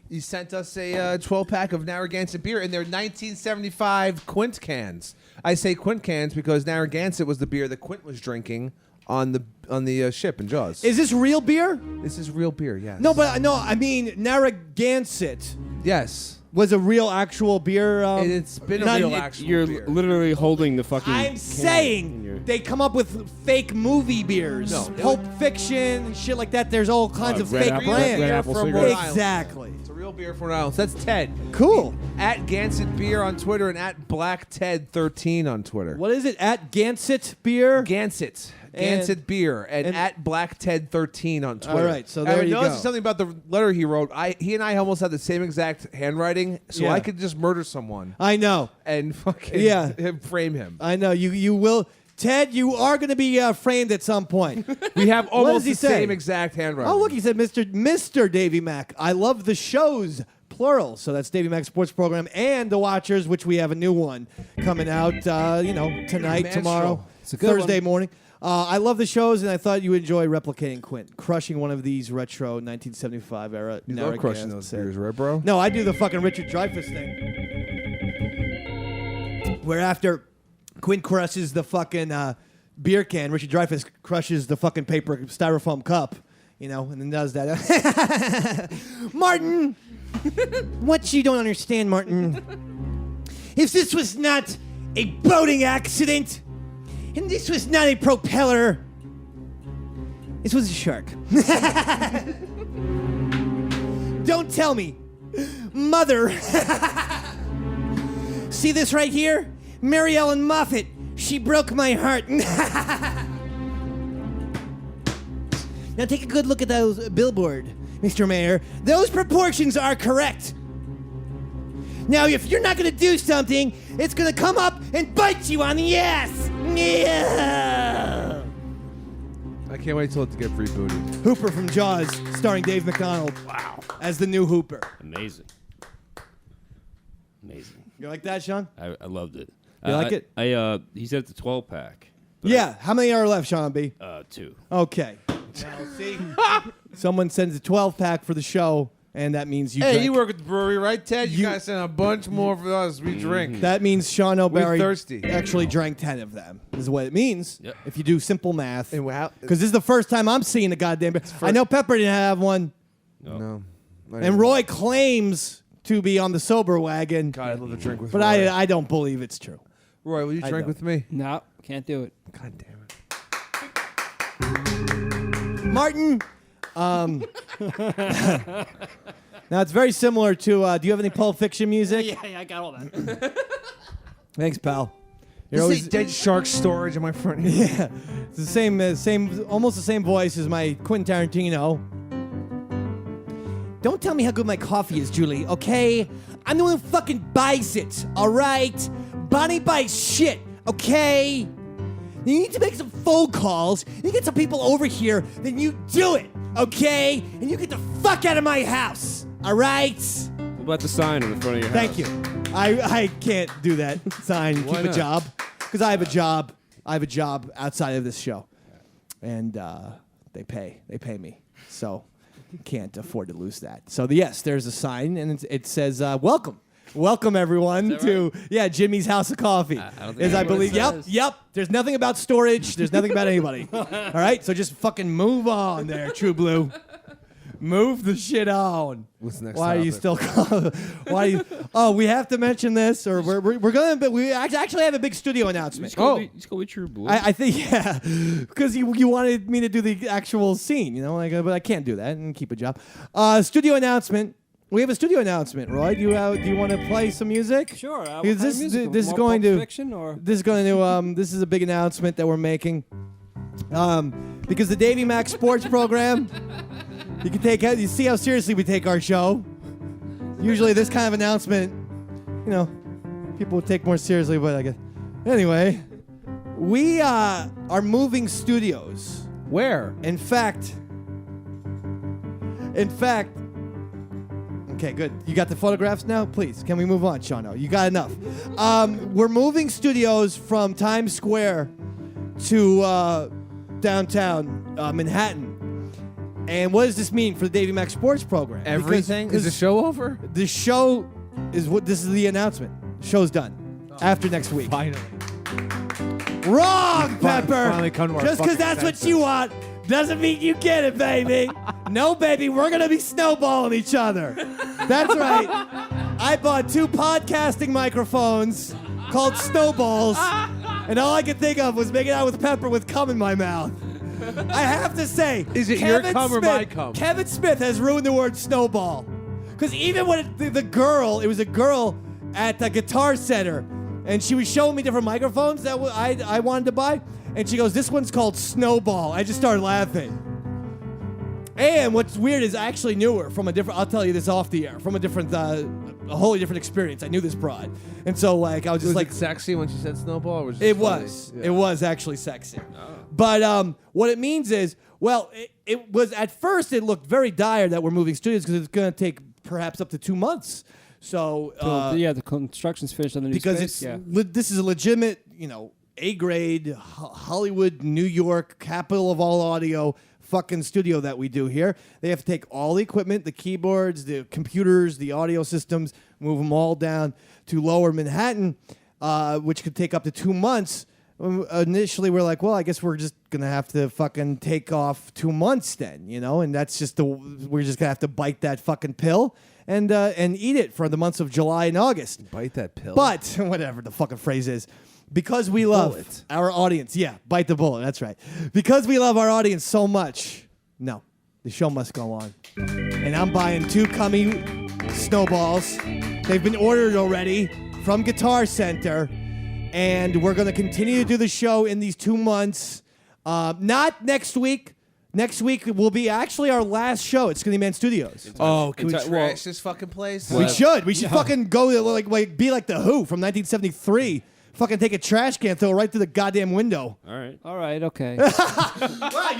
He sent us a 12-pack of Narragansett beer in their 1975 Quint cans. I say Quint cans because Narragansett was the beer that Quint was drinking on the ship in Jaws. Is this real beer? This is real beer, yes. No, I mean Narragansett Yes. was a real actual beer. It's been a not- real actual You're beer. literally holding the fucking. I'm can saying in your- they come up with fake movie beers, No. Pulp Fiction, shit like that. There's all kinds of Red fake Apple- brands. Red Apple from cigarettes. Rhode Island. Exactly. It's a real beer from Rhode Island. So that's Ted. Cool. At Gansett Beer on Twitter and at BlackTed13 on Twitter. What is it? At Gansett Beer? Gansett. And- Gansett Beer and at BlackTed13 on Twitter. All right, so there I you noticed go. something about the letter he wrote. He and I almost had the same exact handwriting, so Yeah. I could just murder someone I know. and fucking Yeah. frame him. I know. You will. Ted, you are going to be framed at some point. We have does almost he the say? same exact handwriting. Oh, look, he said Mr. Davey Mac. I love the shows, plural. So that's Davey Mac Sports Program and The Watchers, which we have a new one coming out, tonight, Maestro. tomorrow, It's a good Thursday one. morning. I love the shows, and I thought you would enjoy replicating Quint, crushing one of these retro 1975 era. You love crushing those beers, right, bro? No, I do the fucking Richard Dreyfuss thing. Where after Quint crushes the fucking beer can, Richard Dreyfuss crushes the fucking paper styrofoam cup, and then does that. Martin! What you don't understand, Martin, if this was not a boating accident, and this was not a propeller, this was a shark. Don't tell me, mother. See this right here? Mary Ellen Moffat. She broke my heart. Now take a good look at those billboard, Mr. Mayor. Those proportions are correct. Now, if you're not going to do something, it's going to come up and bite you on the ass. Yeah. I can't wait till it to get rebooted. Hooper from Jaws, starring Dave McDonald. Wow. As the new Hooper. Amazing. You like that, Sean? I loved it. You like it? He said it's a 12-pack. Yeah. How many are left, Sean B? 2. Okay. Now, see? Someone sends a 12-pack for the show, and that means you Hey, drank. you work at the brewery, right, Ted? You You- guys sent a bunch more for us. We drink. That means Sean O'Barry thirsty. actually drank 10 of them, is what it means. Yep. If you do simple math. And wow- Because this is the first time I'm seeing the goddamn beer. I know Pepper didn't have one. No. And Roy claims to be on the sober wagon. God, I'd love to drink with But Roy. I don't believe it's true. Roy, will you I drink don't. with me? No, can't do it. God damn it. Martin. Now it's very similar to. Do you have any Pulp Fiction music? Yeah, I got all that. Thanks, pal. You're This always is dead shark storage in my front. yeah. It's the same, almost the same voice as my Quentin Tarantino. Don't tell me how good my coffee is, Julie. Okay, I'm the one who fucking buys it. All right, Bonnie buys shit. Okay. You need to make some phone calls. You get some people over here, then you do it. Okay, and you get the fuck out of my house. All right. What about the sign in the front of your house? Thank you. I can't do that sign. Keep a not? job because I have a job. I have a job outside of this show, and they pay me. So can't afford to lose that. So yes, there's a sign, and it says "Welcome, welcome everyone to Jimmy's House of Coffee." I don't think As I that's what it believe. says. Yep. There's nothing about storage. There's nothing about anybody. All right. So just fucking move on, there, True Blue. Move the shit on. What's the next Why are you still? topic? Why? Are you, oh, we have to mention this, or we're gonna. But we actually have a big studio announcement. Just go with True Blue. I think because you wanted me to do the actual scene, but I can't do that and keep a job. Studio announcement. We have a studio announcement, Roy. Do you want to play some music? Sure. Because this is going to this is a big announcement that we're making. Because the Davey Mac Sports Program, you see how seriously we take our show. Usually this kind of announcement, people would take more seriously, but I guess. Anyway, we are moving studios. Where? In fact. Okay, good. You got the photographs now? Please, can we move on, Shano? You got enough. We're moving studios from Times Square to downtown Manhattan. And what does this mean for the Davey Mac Sports Program? Everything? Is the show over? The show is this is the announcement. The show's done. After next week. Finally. Wrong, Pepper. finally come to our Just because fucking that's what senses. you want doesn't mean you get it, baby. No, baby, we're going to be snowballing each other. That's right. I bought 2 podcasting microphones called Snowballs, and all I could think of was making out with Pepper with cum in my mouth. I have to say, Is it your cum or my cum? Kevin Smith has ruined the word snowball. Because even when it was a girl at the Guitar Center, and she was showing me different microphones that I wanted to buy, and she goes, "This one's called Snowball." I just started laughing. And what's weird is I actually knew her from a different, I'll tell you this off the air, from a different, a wholly different experience. I knew this broad. And so, I was just Was it sexy when she said snowball? Or was it just was. funny? It was actually sexy. But what it means is, it was at first it looked very dire that we're moving studios because it's going to take perhaps up to 2 months. So the construction's finished on the new because space. this is a legitimate, A-grade Hollywood, New York, capital of all audio fucking studio that we do here. They have to take all the equipment, the keyboards, the computers, the audio systems, move them all down to Lower Manhattan, which could take up to 2 months. Initially, we're like, well, I guess we're just gonna have to fucking take off 2 months then, and that's just we're just gonna have to bite that fucking pill and eat it for the months of July and August. Bite that pill. But whatever the fucking phrase is, because we love our audience, bite the bullet. That's right. Because we love our audience so much, no, the show must go on. And I'm buying 2 cummy snowballs. They've been ordered already from Guitar Center. And we're going to continue to do the show in these 2 months. Not next week. Next week will be actually our last show at Skinny Man Studios. Oh, can we Well, trash this fucking place? We should. We should fucking go to, be like the Who from 1973. Fucking take a trash can, throw it right through the goddamn window. All right. All right, okay. Wow,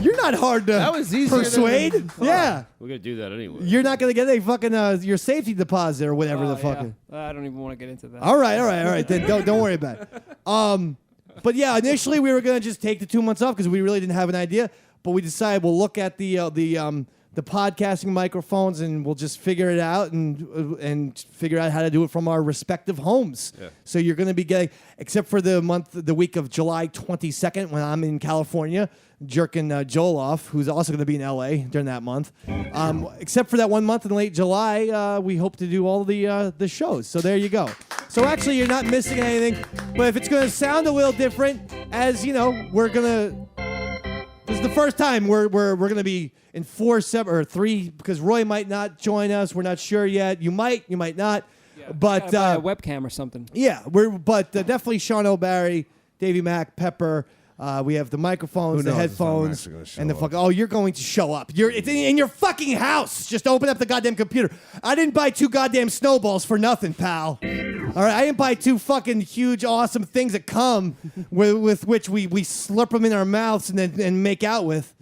you're not hard to That was easier than persuade. we thought. Yeah. We're going to do that anyway. You're not going to get a fucking your safety deposit or whatever the fuck. I don't even want to get into that. All right. Then don't worry about it. But yeah, initially we were gonna just take the 2 months off because we really didn't have an idea. But we decided we'll look at the podcasting microphones and we'll just figure it out and figure out how to do it from our respective homes. Yeah. So you're gonna be getting, except for the week of July 22nd when I'm in California, jerking Joel off, who's also gonna be in LA during that month. Except for that 1 month in late July, we hope to do all the shows. So there you go. So actually, you're not missing anything. But if it's going to sound a little different, as we're gonna. This is the first time we're going to be in 4, 7, or 3 because Roy might not join us. We're not sure yet. You might not. But Buy a webcam or something. yeah, definitely Sean O'Barry, Davey Mack, Pepper. We have the microphones, the knows if I'm headphones, actually gonna show and the up. fuck. Oh, you're going to show up. It's in your fucking house. Just open up the goddamn computer. I didn't buy 2 goddamn snowballs for nothing, pal. All right, I didn't buy 2 fucking huge, awesome things that come with which we slurp them in our mouths and make out with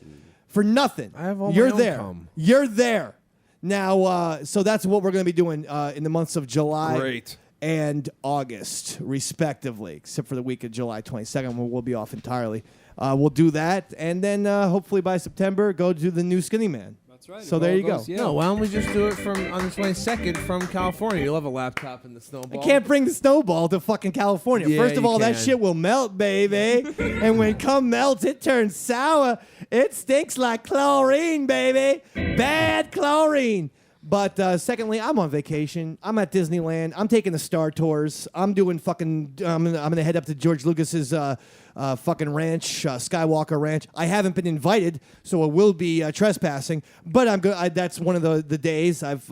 for nothing. I have all You're my own there. cum. You're there. Now, so that's what we're going to be doing in the months of July. Great. And August, respectively, except for the week of July 22nd, when we'll be off entirely. We'll do that, and then hopefully by September, go do the new Skinny Man. That's right. So If there all you go. goes- yeah. No, why don't we just do it on the 22nd from California? You'll have a laptop in the snowball. I can't bring the snowball to fucking California. Yeah, First of you all, that can. shit will melt, baby. And when cum melts, it turns sour. It stinks like chlorine, baby. Bad chlorine. But secondly, I'm on vacation. I'm at Disneyland. I'm taking the Star Tours. I'm doing fucking. I'm gonna head up to George Lucas's fucking ranch, Skywalker Ranch. I haven't been invited, so it will be trespassing. But I'm good. That's one of the days I've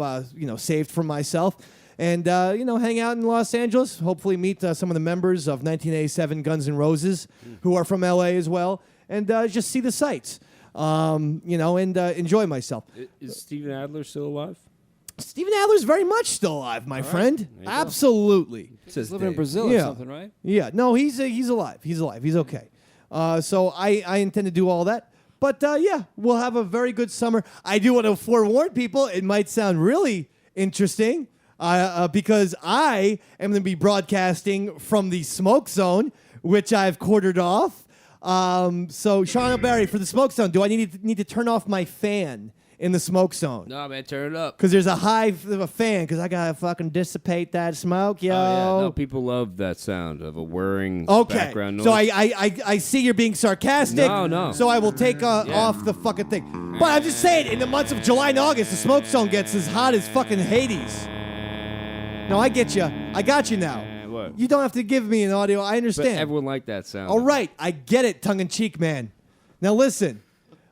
saved for myself, and hang out in Los Angeles. Hopefully, meet some of the members of 1987 Guns N' Roses who are from LA as well, and just see the sights. And enjoy myself. Is Steven Adler still alive? Steven Adler's very much still alive, my friend. Absolutely. He's living in Brazil Yeah. or something, right? Yeah. No, he's alive. He's alive. He's okay. So I intend to do all that. But we'll have a very good summer. I do want to forewarn people. It might sound really interesting because I am going to be broadcasting from the smoke zone, which I've quartered off. So Sean O'Barry, for the smoke zone, do I need to turn off my fan in the smoke zone? No, man, turn it up. Because there's a hive of a fan, because I got to fucking dissipate that smoke, yo. Oh, yeah. No, people love that sound of a whirring Okay, background noise. so I see you're being sarcastic. No. So I will take off the fucking thing. But I'm just saying, in the months of July and August, the smoke zone gets as hot as fucking Hades. No, I get you. I got you now. What? You don't have to give me an audio. I But understand. everyone liked that sound. All right, I get it, tongue-in-cheek, man. Now listen,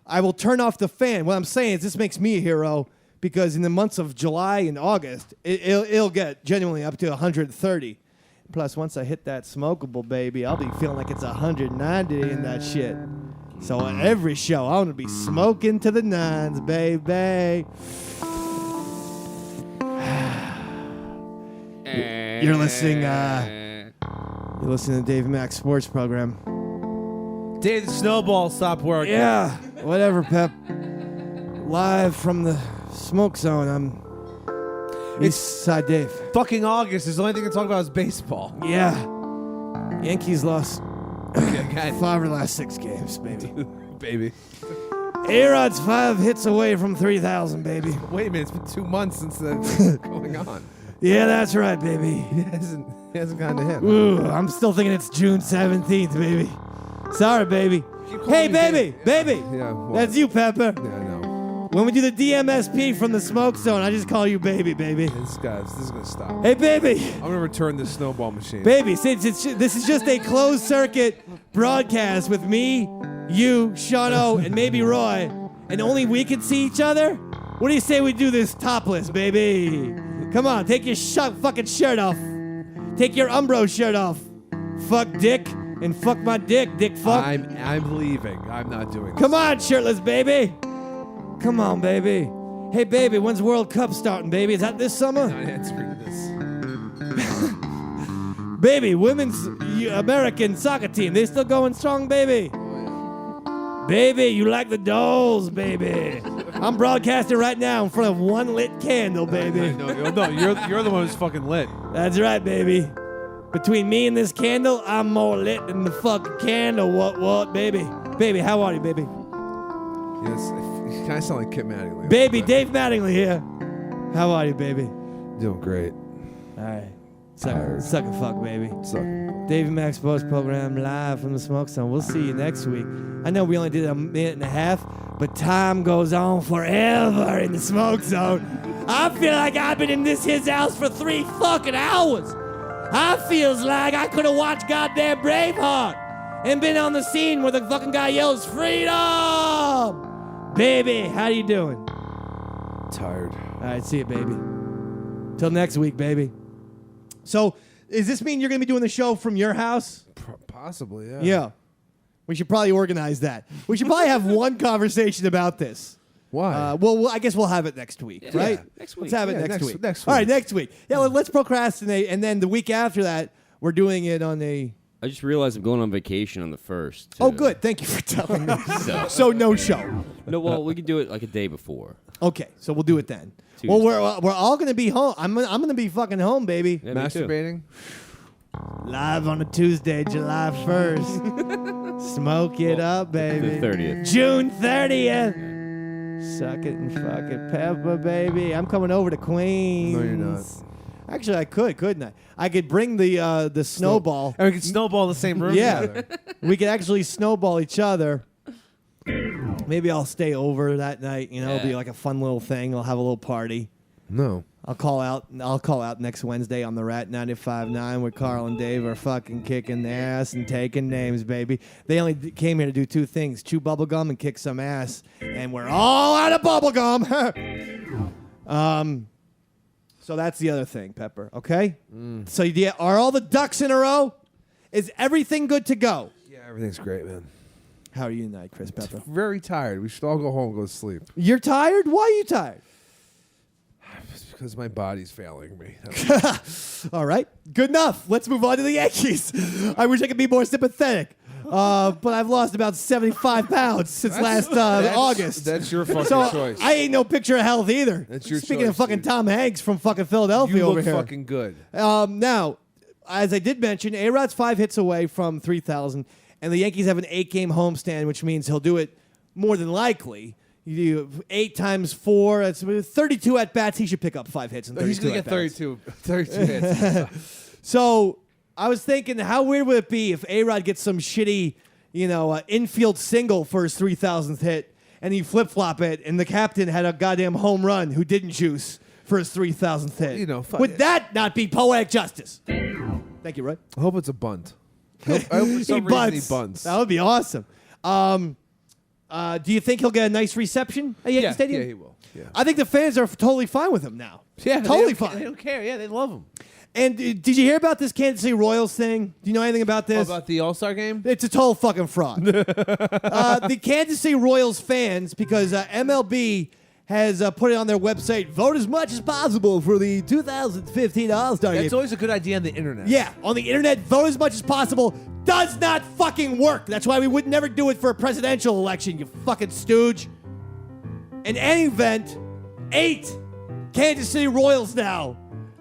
I will turn off the fan. What I'm saying is this makes me a hero because in the months of July and August, it'll get genuinely up to 130. Plus, once I hit that smokable, baby, I'll be feeling like it's 190 in that shit. So on every show, I'm going to be smoking to the nines, baby. You're listening to Davey Mac Sports Program. Dave, the snowball stopped working. Yeah, whatever, Pep. Live from the smoke zone. I'm East Side Dave. Fucking August. Is the only thing to talk about is baseball. Yeah. Yankees lost Okay, 5 of the last 6 games, baby. baby. A-Rod's 5 hits away from 3,000, baby. Wait a minute. It's been 2 months since that's going on. Yeah, that's right, baby. He hasn't gotten to him. Ooh, I'm still thinking it's June 17th, baby. Sorry, baby. Hey, baby, baby. Yeah, what? That's you, Pepper. Yeah, I know. When we do the DMSP from the smoke zone, I just call you baby, baby. This is gonna stop. Hey, baby. I'm gonna return this snowball machine. Baby, since this is just a closed circuit broadcast with me, you, Shano, and maybe Roy, and only we can see each other, what do you say we do this topless, baby? Come on, take your fucking shirt off. Take your Umbro shirt off. Fuck dick, and fuck my dick, dick fuck. I'm leaving. I'm not doing this. Come on, shirtless baby. Come on, baby. Hey, baby, when's World Cup starting, baby? Is that this summer? I'm not answering this. Baby, women's American soccer team, they still going strong, baby? Baby, you like the dolls, baby. I'm broadcasting right now in front of one lit candle, baby. No, you're the one who's fucking lit. That's right, baby. Between me and this candle, I'm more lit than the fucking candle. What, baby? Baby, how are you, baby? Yes, you kind of sound like Kit Mattingly. Baby, Dave Mattingly here. How are you, baby? Doing great. All right. Suck a fuck, baby. Suck. Davey Mac Sports Program live from the Smoke Zone. We'll see you next week. I know we only did a minute and a half, but time goes on forever in the Smoke Zone. I feel like I've been in his house for 3 fucking hours. I feels like I could have watched goddamn Braveheart and been on the scene where the fucking guy yells, "Freedom!" Baby, how you doing? Tired. All right, see you, baby. Till next week, baby. So, does this mean you're going to be doing the show from your house? Possibly, yeah. Yeah. We should probably organize that. We should probably have one conversation about this. Why? Well, I guess we'll have it next week, right? next week. Let's have it Yeah, next week. next All right, week. next week. Yeah, let's procrastinate, and then the week after that, we're doing it on a... I just realized I'm going on vacation on the 1st. Oh, good. Thank you for telling me. So- So no show. No, well, we could do it like a day before. Okay, so we'll do it then. Tuesday. Well, we're all going to be home. I'm going to be fucking home, baby. Yeah, me too. Masturbating? Live on a Tuesday, July 1st. Smoke it up, baby. The 30th. June 30th. Suck it and fuck it, Peppa, baby. I'm coming over to Queens. No, you're not. Actually, I could, couldn't I? I could bring the snowball. And we could snowball in the same room Yeah. together. We could actually snowball each other. Maybe I'll stay over that night. It'll be like a fun little thing. I'll have a little party. No. I'll call out next Wednesday on the Rat 95.9 where Carl and Dave are fucking kicking their ass and taking names, baby. They only came here to do two things: chew bubblegum and kick some ass. And we're all out of bubblegum. So that's the other thing, Pepper. Okay. So are all the ducks in a row? Is everything good to go? Yeah, everything's great, man. How are you tonight, Chris Pepper? Very tired. We should all go home and go to sleep. You're tired? Why are you tired? It's because my body's failing me. All right. Good enough. Let's move on to the Yankees. I wish I could be more sympathetic. But I've lost about 75 pounds since last August. That's your fucking So choice. I ain't no picture of health either. That's your Speaking of choice, fucking dude. Tom Hanks from fucking Philadelphia You over look here. fucking good. Now, as I did mention, A-Rod's 5 hits away from 3,000, and the Yankees have an 8-game homestand, which means he'll do it more than likely. You do 8 times 4, that's 32 at-bats. He should pick up 5 hits and 32 He's going to get at-bats. 32 hits. So I was thinking, how weird would it be if A-Rod gets some shitty, infield single for his 3,000th hit, and he flip-flop it, and the captain had a goddamn home run who didn't juice for his 3,000th hit. Fuck Would it. that not be poetic justice? Thank you, Roy. I hope it's a bunt. I hope for some reason he bunts. That would be awesome. Do you think he'll get a nice reception at Yankee Stadium? Yeah, he will. Yeah. I think the fans are totally fine with him now. Yeah, totally they don't, fine. They don't care. Yeah, they love him. And did you hear about this Kansas City Royals thing? Do you know anything about this? About the All-Star game? It's a total fucking fraud. The Kansas City Royals fans, because MLB has put it on their website, vote as much as possible for the 2015 All-Star game. That's always a good idea on the internet. Yeah, on the internet, vote as much as possible does not fucking work. That's why we would never do it for a presidential election, you fucking stooge. In any event, 8 Kansas City Royals now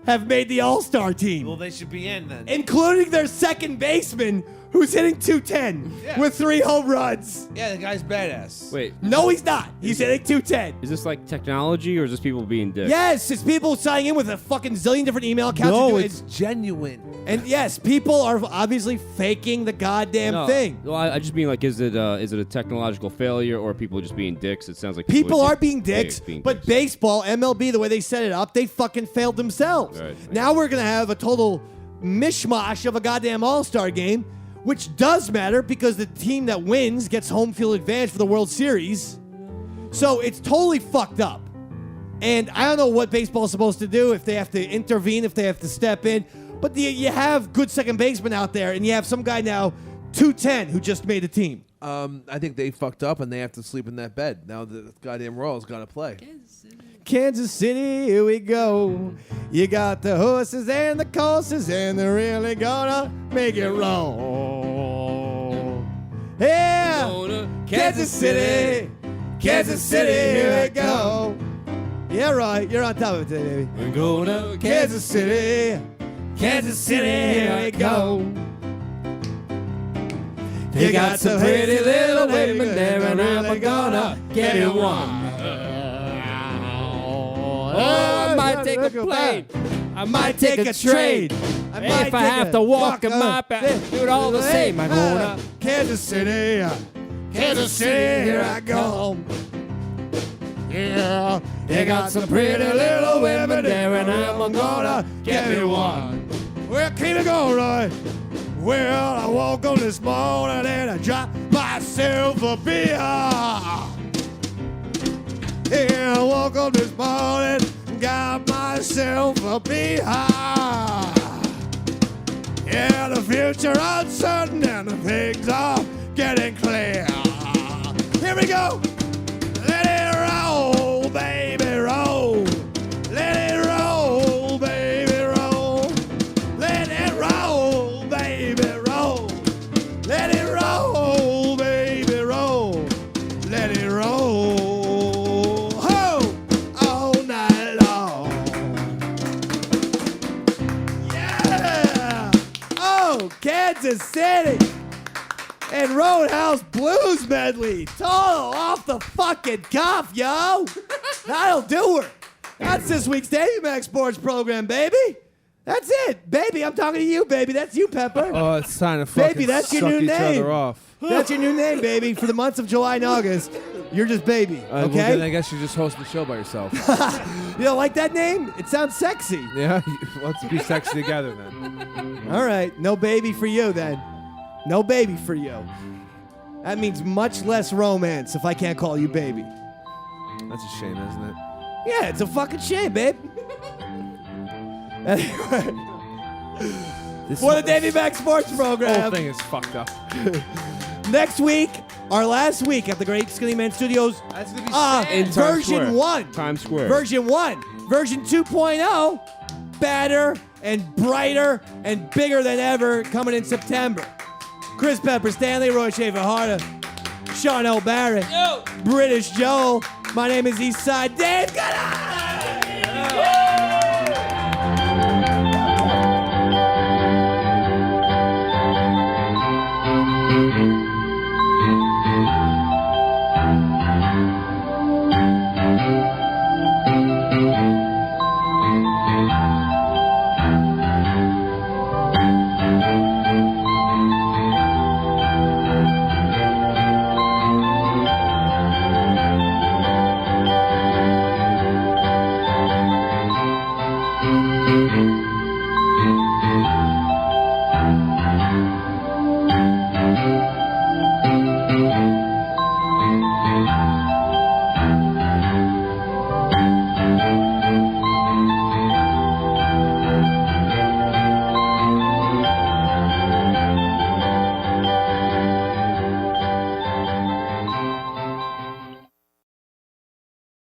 have made the All-Star team, Well, they should be in then. including their second baseman, who's hitting 210 with 3 home runs. Yeah, the guy's badass. Wait, No, he's not. He's hitting 210. is this like technology or is this people being dicks? Yes, it's people signing in with a fucking zillion different email accounts. No, and it's genuine. and yes, people are obviously faking the goddamn No, thing. Well, I just mean like, is it a technological failure or are people just being dicks? It sounds like People are are being dicks, but baseball, MLB, the way they set it up, they fucking failed themselves. Right. Now we're going to have a total mishmash of a goddamn all-star game, which does matter because the team that wins gets home field advantage for the World Series. So it's totally fucked up. And I don't know what baseball is supposed to do, if they have to intervene, if they have to step in. But you have good second baseman out there, and you have some guy now, 210, who just made the team. I think they fucked up and they have to sleep in that bed. Now the goddamn Royals got to play. Kansas City, here we go. You got the horses and the courses, and they're really gonna make it roll. Yeah, Kansas City, Kansas City, here we go. Yeah, right, you're on top of it today, baby. We're going to Kansas City, Kansas City, here we go. You got some pretty little women there, and I'm gonna get you one. I might take a plane. I might take a trade. If I have to walk in my back, do it all the same. I'm gonna Kansas City, Kansas City, here I go. Yeah, you got some pretty little women there, and I'm gonna get me one. Well, keep it going, Roy. Well, I woke up this morning and I dropped myself a beer. Yeah, I woke up this morning and got myself a beer. Yeah, the future uncertain and the things are getting clear. Here we go. Let it roll, baby, roll. Let it roll, baby, roll. Let it roll, baby, roll. Let it roll, baby, roll. Let it roll. Ho! All night long. Yeah! Oh, Kansas City! And Roadhouse Blues medley. Total off the fucking cuff, yo. That'll do her. That's this week's Davey Mac Sports Program, baby. That's it. Baby, I'm talking to you, baby. That's you, Pepper. Oh, it's time to fucking Baby, that's your suck new each name. other off. That's your new name, baby. For the months of July and August, you're just baby, Well, then I okay? guess you just host the show by yourself. You don't like that name? It sounds sexy. Yeah, let's be sexy together then. All right, no baby for you then. No baby for you. That means much less romance if I can't call you baby. That's a shame, isn't it? Yeah, it's a fucking shame, babe. Anyway, for the Davey Mac Sports whole Program, thing is fucked up. next week, our last week at the Great Skinny Man Studios, That's gonna be sad. In Times version Square. 1. Times Square. Version 1. Version 2.0, better and brighter and bigger than ever, coming in September. Chris Pepper, Stanley, Roy Schaefer, Harder, Sean O'Barrett, British Joel. My name is Eastside Dave. Good night!